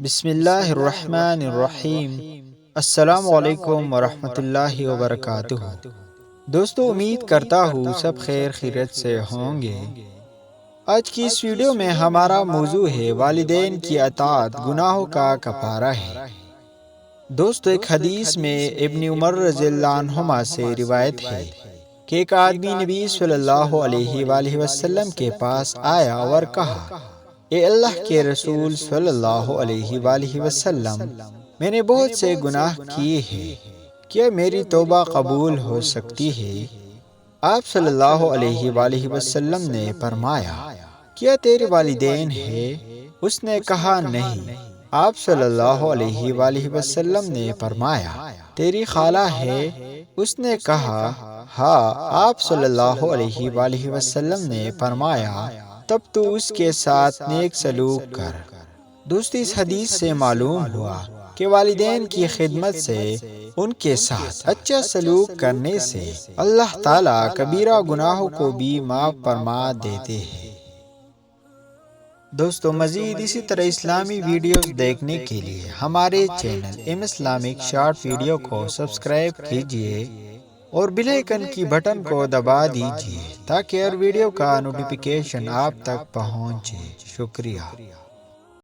بسم اللہ الرحمن الرحیم۔ السلام علیکم ورحمۃ اللہ وبرکاتہ۔ دوستو، امید کرتا ہوں سب خیر خیریت سے ہوں گے۔ آج کی اس ویڈیو میں ہمارا موضوع ہے والدین کی اطاعت گناہوں کا کفارہ ہے۔ دوستو، ایک حدیث میں ابن عمر رضی اللہ عنہما سے روایت ہے کہ ایک آدمی نبی صلی اللہ علیہ وآلہ وسلم کے پاس آیا اور کہا، اے اللہ کے رسول صلی اللہ علیہ وآلہ وسلم، میں نے بہت سے گناہ کیے ہیں، کیا میری توبہ قبول ہو سکتی ہے؟ آپ صلی اللہ علیہ وآلہ وسلم نے فرمایا، کیا تیرے والدین ہیں؟ اس نے کہا نہیں۔ آپ صلی اللہ علیہ وآلہ وسلم نے فرمایا، تیری خالہ ہے؟ اس نے کہا ہاں۔ آپ صلی اللہ علیہ وآلہ وسلم نے فرمایا، تب تو اس کے ساتھ نیک سلوک کر۔ دوستی، اس حدیث سے معلوم ہوا کہ والدین کی خدمت سے، ان کے ساتھ اچھا سلوک کرنے سے اللہ تعالیٰ کبیرہ گناہوں کو بھی معاف فرما دیتے ہیں۔ دوستو، مزید اسی طرح اسلامی ویڈیوز دیکھنے کے لیے ہمارے channel M Islamic short video کو سبسکرائب کیجیے اور بیل آئیکن کی بٹن کو دبا دیجیے تاکہ ہر ویڈیو کا نوٹیفیکیشن آپ تک پہنچے۔ شکریہ۔